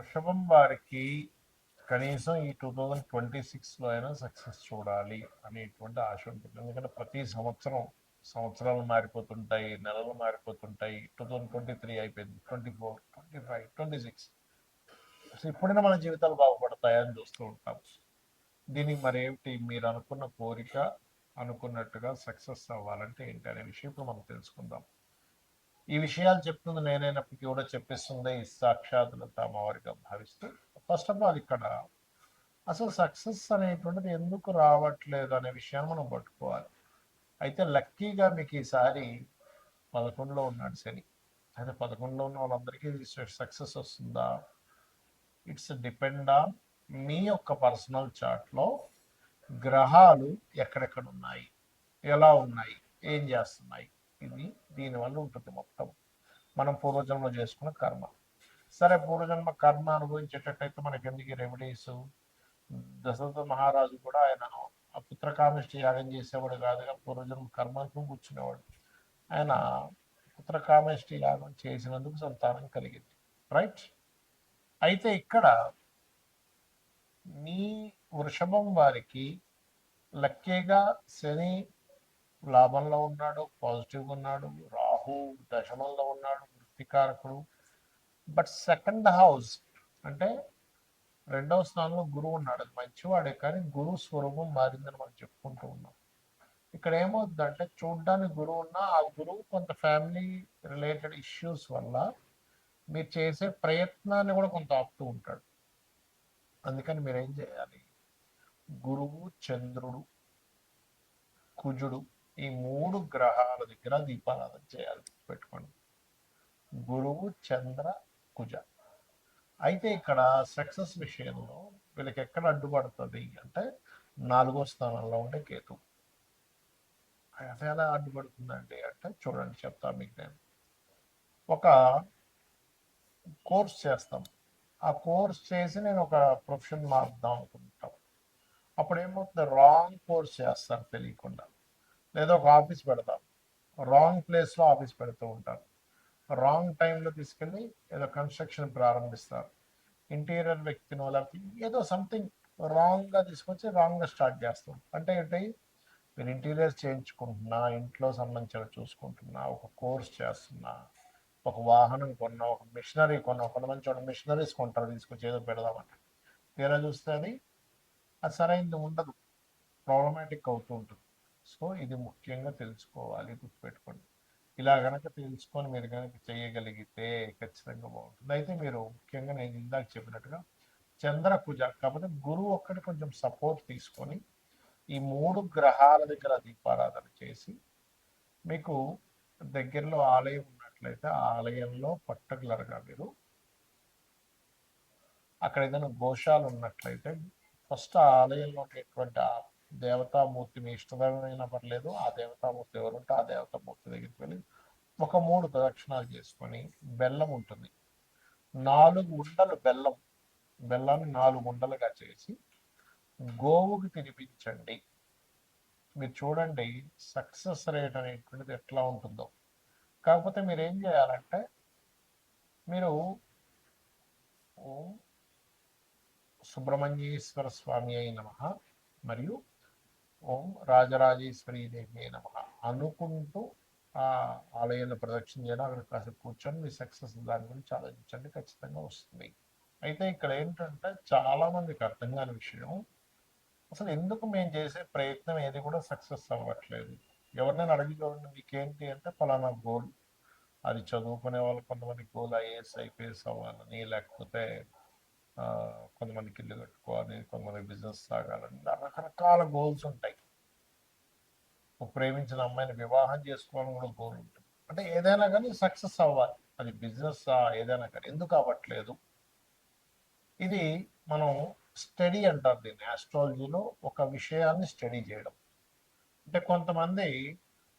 వృషభం వారికి కనీసం ఈ 2026లో అయినా సక్సెస్ చూడాలి అనేటువంటి ఆశ ఉంటుంది. ఎందుకంటే ప్రతి సంవత్సరాలు మారిపోతుంటాయి, నెలలు మారిపోతుంటాయి. 2023 అయిపోయింది, 24, 25, 26. అసలు ఇప్పుడైనా మన జీవితాలు బాగుపడతాయని చూస్తూ ఉంటాం. దీనికి మరి ఏమిటి మీరు అనుకున్న కోరిక అనుకున్నట్టుగా సక్సెస్ అవ్వాలంటే ఏంటి అనే విషయం ఇప్పుడు మనం తెలుసుకుందాం. ఈ విషయాలు చెప్తుంది నేనైనప్పటికీ కూడా చెప్పిస్తుంది ఈ సాక్షాత్తులత అమ్మవారిగా భావిస్తూ, ఫస్ట్ ఆఫ్ ఆల్ ఇక్కడ అసలు సక్సెస్ అనేటువంటిది ఎందుకు రావట్లేదు అనే విషయాన్ని మనం పట్టుకోవాలి. అయితే లక్కీగా మీకు ఈసారి 11లో ఉన్నాడు శని. అయితే 11లో ఉన్న వాళ్ళందరికీ సక్సెస్ వస్తుందా? ఇట్స్ డిపెండ్ ఆన్ మీ యొక్క పర్సనల్ చార్ట్లో గ్రహాలు ఎక్కడెక్కడ ఉన్నాయి, ఎలా ఉన్నాయి, ఏం చేస్తున్నాయి, ఇది దీనివల్ల ఉంటుంది మొత్తం. మనం పూర్వజన్మలో చేసుకున్న కర్మ. సరే, పూర్వజన్మ కర్మ అనుభవించేటట్టయితే మనకి ఎందుకు రెమెడీస్? దశరథ మహారాజు కూడా ఆయన పుత్రకామేష్టి యాగం చేసేవాడు కాదుగా, పూర్వజన్మ కర్మకు కూర్చునేవాడు. ఆయన పుత్రకామేష్టి యాగం చేసినందుకు సంతానం కలిగింది, రైట్? అయితే ఇక్కడ మీ వృషభం వారికి లక్కీగా శని లాభంలో ఉన్నాడు, పాజిటివ్గా ఉన్నాడు. రాహు దశమంలో ఉన్నాడు, వృత్తికారకుడు. బట్ సెకండ్ హౌస్ అంటే రెండవ స్థానంలో గురువు ఉన్నాడు. అది మంచివాడే, కానీ గురువు స్వరూపం మారిందని మనం చెప్పుకుంటూ ఉన్నాం. ఇక్కడ ఏమవుతుందంటే, చూడ్డానికి గురువు ఉన్నా ఆ గురువు కొంత ఫ్యామిలీ రిలేటెడ్ ఇష్యూస్ వల్ల మీరు చేసే ప్రయత్నాన్ని కూడా కొంత ఆపుతూ ఉంటాడు. అందుకని మీరు ఏం చేయాలి? గురువు, చంద్రుడు, కుజుడు, ఈ 3 గ్రహాల దగ్గర దీపారాధన చేయాలి. పెట్టుకోండి, గురువు, చంద్ర, కుజ. అయితే ఇక్కడ సక్సెస్ విషయంలో వీళ్ళకి ఎక్కడ అడ్డుపడుతుంది అంటే 4వ స్థానంలో ఉండే కేతు. అది ఎలా అడ్డుపడుతుందండి అంటే చూడండి, చెప్తా మీకు. నేను ఒక కోర్స్ చేస్తాం, ఆ కోర్స్ చేసి నేను ఒక ప్రొఫెషన్ మారుద్దాం అనుకుంటాం. అప్పుడు ఏమవుతుంది? రాంగ్ కోర్స్ చేస్తారు తెలియకుండా, లేదా ఒక ఆఫీస్ పెడతాం, రాంగ్ ప్లేస్లో ఆఫీస్ పెడుతూ ఉంటారు. రాంగ్ టైంలో తీసుకెళ్ళి ఏదో కన్స్ట్రక్షన్ ప్రారంభిస్తారు. ఇంటీరియర్ వ్యక్తినో లేకపోతే ఏదో సంథింగ్ రాంగ్గా తీసుకొచ్చి రాంగ్గా స్టార్ట్ చేస్తాం. అంటే ఏంటి? మీరు ఇంటీరియర్స్ చేయించుకుంటున్నా, ఇంట్లో సంబంధించిన చూసుకుంటున్నా, ఒక కోర్స్ చేస్తున్నా, ఒక వాహనం కొన్నా, ఒక మిషనరీ కొన్నా. కొంతమంది చూడండి, మిషనరీస్ కొంటారు తీసుకొచ్చి ఏదో పెడదామంటే, తీరా చూస్తే అది సరైనది ఉండదు, ప్రాబ్లమాటిక్ అవుతూ ఉంటుంది. సో ఇది ముఖ్యంగా తెలుసుకోవాలి, గుర్తుపెట్టుకోండి. ఇలా కనుక తెలుసుకొని మీరు కనుక చేయగలిగితే ఖచ్చితంగా బాగుంటుంది. అయితే మీరు ముఖ్యంగా నేను ఇందాక చెప్పినట్టుగా చంద్ర కుజ, కాకపోతే గురువు ఒక్కటి కొంచెం సపోర్ట్ తీసుకొని ఈ 3 గ్రహాల దగ్గర దీపారాధన చేసి, మీకు దగ్గరలో ఆలయం ఉన్నట్లయితే ఆ ఆలయంలో పర్టికులర్గా మీరు అక్కడ ఏదైనా గోశాల ఉన్నట్లయితే ఫస్ట్ ఆ ఆలయంలో ఉండేటువంటి ఆ దేవతామూర్తి, మీ ఇష్టదైవమైనా పర్లేదు, ఆ దేవతామూర్తి ఎవరుంటే ఆ దేవతామూర్తి దగ్గరికి వెళ్ళి ఒక 3 ప్రదక్షిణాలు చేసుకొని, బెల్లం ఉంటుంది, 4 ఉండలు బెల్లాన్ని 4 ఉండలుగా చేసి గోవుకి తినిపించండి. మీరు చూడండి సక్సెస్ రేట్ అనేటువంటిది ఎట్లా ఉంటుందో. కాకపోతే మీరు ఏం చేయాలంటే, మీరు ఓం సుబ్రహ్మణ్యేశ్వర స్వామి అయి నమః మరియు ఓం రాజరాజేశ్వరి దేవి అయి నమః అనుకుంటూ ఆ ఆలయంలో ప్రదక్షిణ చేయడం, అక్కడ కాసేపు కూర్చొని మీ సక్సెస్ దాని గురించి ఆలోచించండి, ఖచ్చితంగా వస్తుంది. అయితే ఇక్కడ ఏంటంటే చాలా మందికి అర్థం కాని విషయం, అసలు ఎందుకు మేము చేసే ప్రయత్నం ఏది కూడా సక్సెస్ అవ్వట్లేదు. ఎవరినైనా అడిగి చూడండి, మీకేంటి అంటే ఫలానా గోల్. అది చదువుకునే వాళ్ళు కొంతమంది గోల్ ఐఏఎస్ ఐపీఎస్ అవ్వాలని, లేకపోతే కొంతమందికి ఇల్లు కట్టుకోవాలి, కొంతమంది బిజినెస్ సాగాలని, రకరకాల గోల్స్ ఉంటాయి. ఒక ప్రేమించిన అమ్మాయిని వివాహం చేసుకోవాలని కూడా గోల్ ఉంటుంది. అంటే ఏదైనా కానీ సక్సెస్ అవ్వాలి, అది బిజినెస్ ఏదైనా కానీ. ఎందుకు అవ్వట్లేదు? ఇది మనం స్టడీ అంటారు దీన్ని, ఆస్ట్రాలజీలో ఒక విషయాన్ని స్టడీ చేయడం. అంటే కొంతమంది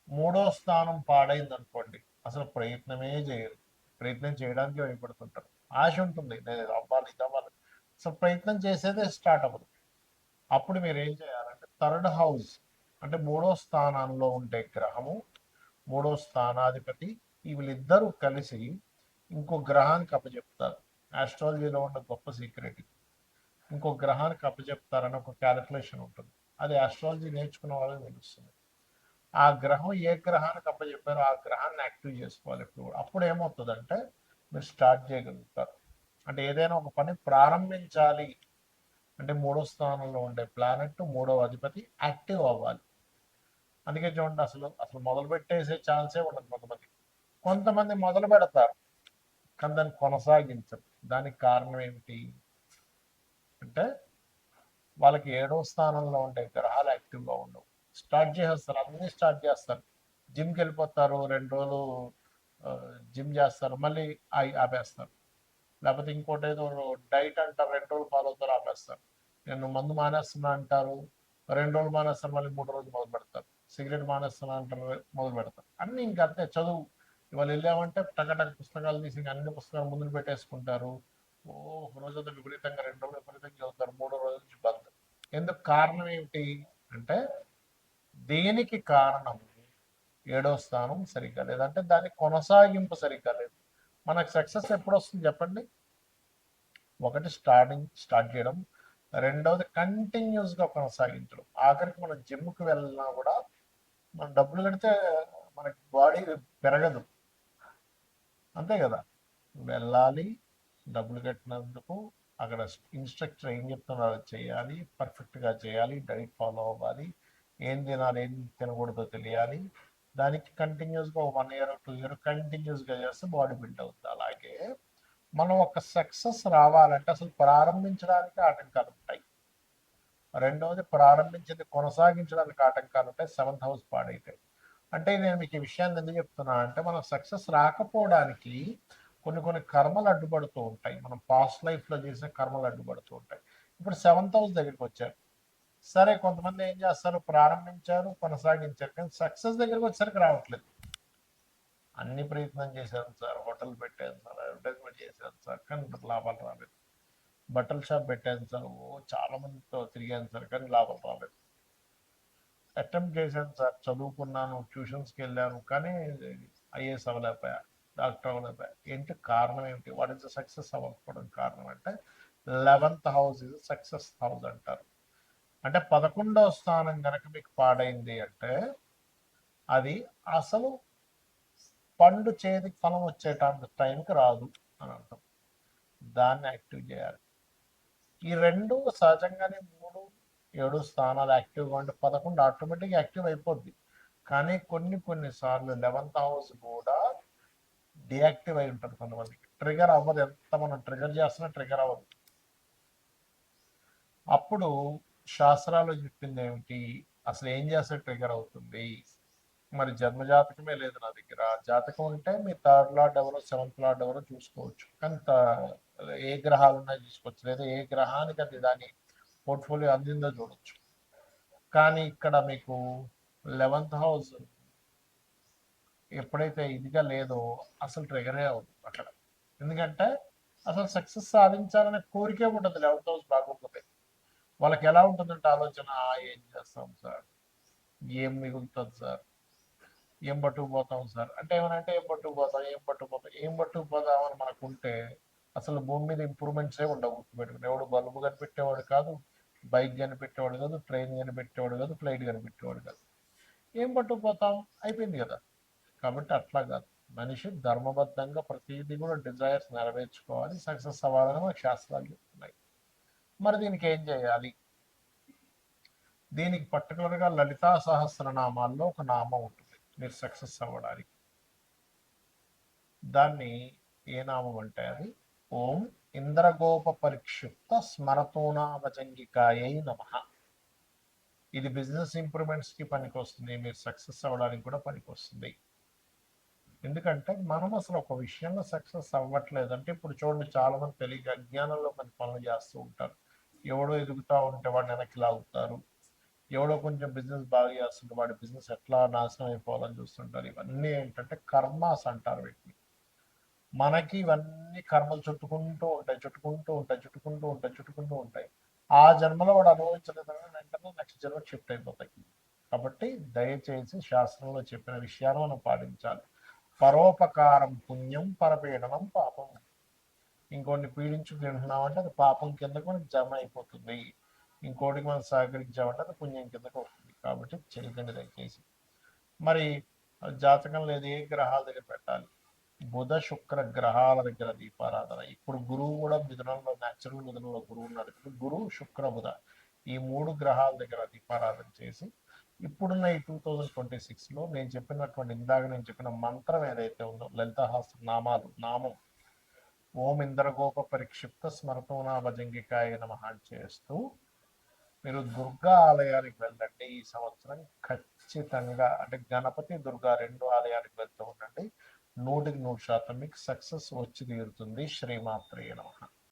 3వ స్థానం పాడైంది అనుకోండి, అసలు ప్రయత్నమే చేయరు, ప్రయత్నం చేయడానికి భయపడుతుంటారు. ఆశ ఉంటుంది, నేను ఇది అవ్వాలి ఇది అవ్వాలి, అసలు ప్రయత్నం చేసేదే స్టార్ట్ అవ్వదు. అప్పుడు మీరు ఏం చేయాలంటే, 3rd హౌస్ అంటే 3వ స్థానంలో ఉండే గ్రహము, 3వ స్థానాధిపతి, వీళ్ళిద్దరూ కలిసి ఇంకో గ్రహానికి అప్పచెప్తారు. ఆస్ట్రాలజీలో ఉన్న గొప్ప సీక్రెట్ ఇది. ఇంకో గ్రహానికి అప్పచెప్తారని ఒక క్యాలిక్యులేషన్ ఉంటుంది. అది ఆస్ట్రాలజీ నేర్చుకున్న వాళ్ళకి తెలుస్తుంది. ఆ గ్రహం ఏ గ్రహానికి అప్పచెప్పారో ఆ గ్రహాన్ని యాక్టివ్ చేసుకోవాలి ఎప్పుడు కూడా. అప్పుడు ఏమవుతుందంటే మీరు స్టార్ట్ చేయగలుగుతారు. అంటే ఏదైనా ఒక పని ప్రారంభించాలి అంటే 3వ స్థానంలో ఉండే ప్లానెట్ 3వ అధిపతి యాక్టివ్ అవ్వాలి. అందుకే చూడండి, అసలు అసలు మొదలు పెట్టేసే ఛాన్సే ఉండదు కొంతమంది. కొంతమంది మొదలు పెడతారు కానీ దాన్ని కొనసాగించరు. దానికి కారణం ఏమిటి అంటే వాళ్ళకి 7వ స్థానంలో ఉండే గ్రహాలు యాక్టివ్గా ఉండవు. స్టార్ట్ చేసేస్తారు, అన్నీ స్టార్ట్ చేస్తారు. జిమ్కి వెళ్ళిపోతారు, 2 రోజులు జిమ్ చేస్తారు, మళ్ళీ ఆపేస్తారు. లేకపోతే ఇంకోటి ఏదో డైట్ అంటారు, 2 రోజులు ఫాలో అవుతారు, ఆపేస్తారు. నేను మందు మానేస్తున్నా అంటారు, 2 రోజులు మానేస్తారు, మళ్ళీ 3 రోజులు మొదలు పెడతారు. సిగరెట్ మానేస్తున్నా అంటారు, మొదలు పెడతారు. అన్నీ ఇంకా అంతే. చదువు ఇవాళ వెళ్ళామంటే టకటక పుస్తకాలు తీసి అన్ని పుస్తకాలు ముందు పెట్టేసుకుంటారు. ఓ ఒక రోజంతా విపరీతంగా, 2 రోజులు విపరీతంగా చదువుతారు, 3వ రోజు నుంచి బంద్. ఎందుకు? కారణం ఏమిటి అంటే దేనికి కారణం 7వ స్థానం సరిగ్గా లేదంటే దాని కొనసాగింపు సరిగ్గా లేదు. మనకు సక్సెస్ ఎప్పుడు వస్తుంది చెప్పండి? ఒకటి స్టార్ట్ చేయడం, రెండవది కంటిన్యూస్గా కొనసాగించడం. ఆఖరికి మనం జిమ్కి వెళ్ళినా కూడా మనం డబ్బులు కడితే మనకి బాడీ పెరగదు, అంతే కదా? వెళ్ళాలి, డబ్బులు కట్టినందుకు అక్కడ ఇన్స్ట్రక్టర్ ఏం చెప్తున్నారో చేయాలి, పర్ఫెక్ట్గా చేయాలి, డైట్ ఫాలో అవ్వాలి, ఏం తినాలి ఏం తినకూడదో తెలియాలి. దానికి కంటిన్యూస్గా 1 ఇయర్ 2 ఇయర్ కంటిన్యూస్గా చేస్తే బాడీ బిల్డ్ అవుతుంది. అలాగే మనం ఒక సక్సెస్ రావాలంటే అసలు ప్రారంభించడానికి ఆటంకాలు ఉంటాయి. రెండవది ప్రారంభించింది కొనసాగించడానికి ఆటంకాలు ఉంటాయి. 7th house పాడైతాయి. అంటే నేను మీకు ఈ విషయాన్ని ఎందుకు చెప్తున్నా అంటే మనం సక్సెస్ రాకపోవడానికి కొన్ని కర్మలు అడ్డుపడుతూ ఉంటాయి. మనం పాస్ట్ లైఫ్లో చేసిన కర్మలు అడ్డుపడుతూ ఉంటాయి. ఇప్పుడు 7th హౌస్ దగ్గరికి వచ్చారు. సరే, కొంతమంది ఏం చేస్తారు, ప్రారంభించారు, కొనసాగించారు, కానీ సక్సెస్ దగ్గరికి వచ్చేసరికి రావట్లేదు. అన్ని ప్రయత్నం చేశాను సార్, హోటల్ పెట్టాను సార్, అడ్వర్టైజ్మెంట్ చేశాను సార్, కానీ లాభాలు రాలేదు. బట్టల షాప్ పెట్టాను సార్, చాలా మందితో తిరిగాను సార్, కానీ లాభాలు రాలేదు. అటెంప్ట్ చేశాను సార్, చదువుకున్నాను, ట్యూషన్స్కి వెళ్ళాను, కానీ ఐఏఎస్ అవ్వలేకపోయా, డాక్టర్ అవ్వలేకపోయా. ఏంటి కారణం ఏమిటి? వాట్ ఇస్ ద సక్సెస్ అవ్వకపోవడం కారణం అంటే 11th house is success house అంటారు. అంటే 11వ స్థానం కనుక మీకు పాడైంది అంటే అది అసలు పండు చేతికి ఫలం వచ్చే టైంకి రాదు అని అర్థం. దాన్ని యాక్టివ్ చేయాలి. ఈ 2 సహజంగానే 3, 7 స్థానాలు యాక్టివ్గా ఉంటే 11 ఆటోమేటిక్గా యాక్టివ్ అయిపోద్ది. కానీ కొన్నిసార్లు 11th హౌస్ కూడా డియాక్టివ్ అయి ఉంటుంది. కొంతమందికి ట్రిగర్ అవ్వదు, ఎంత మనం ట్రిగర్ చేస్తున్నా ట్రిగర్ అవ్వదు. అప్పుడు శాస్త్రాలు చెప్పింది ఏమిటి, అసలు ఏం చేస్తే ట్రిగర్ అవుతుంది? మరి జన్మజాతకమే లేదు నా దగ్గర. జాతకం ఉంటే మీ 3rd లార్డ్ ఎవరో 7th లార్డ్ ఎవరో చూసుకోవచ్చు, కానీ ఏ గ్రహాలు ఉన్నాయో చూసుకోవచ్చు, లేదా ఏ గ్రహానికి అది దాని పోర్ట్ఫోలియో అందిందో చూడొచ్చు. కానీ ఇక్కడ మీకు 11th హౌస్ ఎప్పుడైతే ఇదిగా లేదో అసలు ట్రిగరే అవుతుంది అక్కడ. ఎందుకంటే అసలు సక్సెస్ సాధించాలనే కోరికే ఉంటుంది 11th హౌస్ బాగోకపోతే. వాళ్ళకి ఎలా ఉంటుందంటే ఆలోచన, ఏం చేస్తాం సార్, ఏం మిగులుతుంది సార్, ఏం పట్టుకుపోతాం సార్ అంటే ఏమనంటే ఏం పట్టుకుపోతాం అని మనకుంటే అసలు భూమి మీద ఇంప్రూవ్మెంట్సే ఉండవు. గుర్తుపెట్టుకుని, ఎవడు బల్బు కనిపెట్టేవాడు కాదు, బైక్ కనిపెట్టేవాడు కాదు, ట్రైన్ కనిపెట్టేవాడు కాదు, ఫ్లైట్ కనిపెట్టేవాడు కాదు. ఏం పట్టుకుపోతాం, అయిపోయింది కదా. కాబట్టి అట్లా కాదు, మనిషి ధర్మబద్ధంగా ప్రతిదీ కూడా డిజైర్స్ నెరవేర్చుకోవాలి, సక్సెస్ అవ్వాలని మనకు శాస్త్రాలు చెప్తున్నాయి. మరి దీనికి ఏం చేయాలి? దీనికి పర్టికులర్గా లలితా సహస్రనామాల్లో ఒక నామం ఉంటుంది మీరు సక్సెస్ అవ్వడానికి. దాన్ని ఏ నామం అంటే అది ఓం ఇంద్రగోప పరిక్షిప్త స్మరతోనాభజంగికాయై నమః. ఇది బిజినెస్ ఇంప్రూవ్మెంట్స్కి పనికి వస్తుంది, మీరు సక్సెస్ అవ్వడానికి కూడా పనికి వస్తుంది. ఎందుకంటే మనం అసలు ఒక విషయంలో సక్సెస్ అవ్వట్లేదు అంటే, ఇప్పుడు చూడండి, చాలా మంది తెలియక అజ్ఞానంలో కొన్ని పనులు చేస్తూ ఉంటారు. ఎవడో ఎదుగుతూ ఉంటే వాడిని వెనక్కి లాగుతారు, ఎవడో కొంచెం బిజినెస్ బాగా చేస్తుంటే వాడి బిజినెస్ ఎట్లా నాశనం అయిపోవాలని చూస్తుంటారు. ఇవన్నీ ఏంటంటే కర్మాస్ అంటారు వీటిని. మనకి ఇవన్నీ కర్మలు చుట్టుకుంటూ ఉంటాయి. ఆ జన్మలో వాడు అనుభవించలేదని వెంటనే నెక్స్ట్ జన్మ షిఫ్ట్ అయిపోతాయి. కాబట్టి దయచేసి శాస్త్రంలో చెప్పిన విషయాలు మనం పాటించాలి. పరోపకారం పుణ్యం, పరపీడనం పాపం. ఇంకోటిని పీడించు తింటున్నామంటే అది పాపం కిందకు మనకి జమ అయిపోతుంది. ఇంకోటికి మనం సహకరించామంటే అది పుణ్యం కిందకు వస్తుంది. కాబట్టి చేయకండి దయచేసి. మరి జాతకం లేదు ఏ గ్రహాల దగ్గర పెట్టాలి? బుధ శుక్ర గ్రహాల దగ్గర దీపారాధన. ఇప్పుడు గురువు కూడా మిథునంలో, న్యాచురల్ మిథునంలో గురువు ఉన్నాడు. గురువు శుక్ర బుధ ఈ 3 గ్రహాల దగ్గర దీపారాధన చేసి ఇప్పుడున్న ఈ 2026లో నేను చెప్పినటువంటి ఇందాక నేను చెప్పిన మంత్రం ఏదైతే ఉందో లలితాహాస్త నామాలు నామం ఓం ఇంద్రగోప పరిక్షిప్త స్మరతోనా భజంగికాయ నమః చేస్తూ మీరు దుర్గా ఆలయానికి వెళ్ళండి. ఈ సంవత్సరం ఖచ్చితంగా అంటే గణపతి దుర్గా 2 ఆలయానికి వెళ్తూ ఉండండి. 100% మీకు సక్సెస్ వచ్చి తీరుతుంది. శ్రీమాత్రే నమః.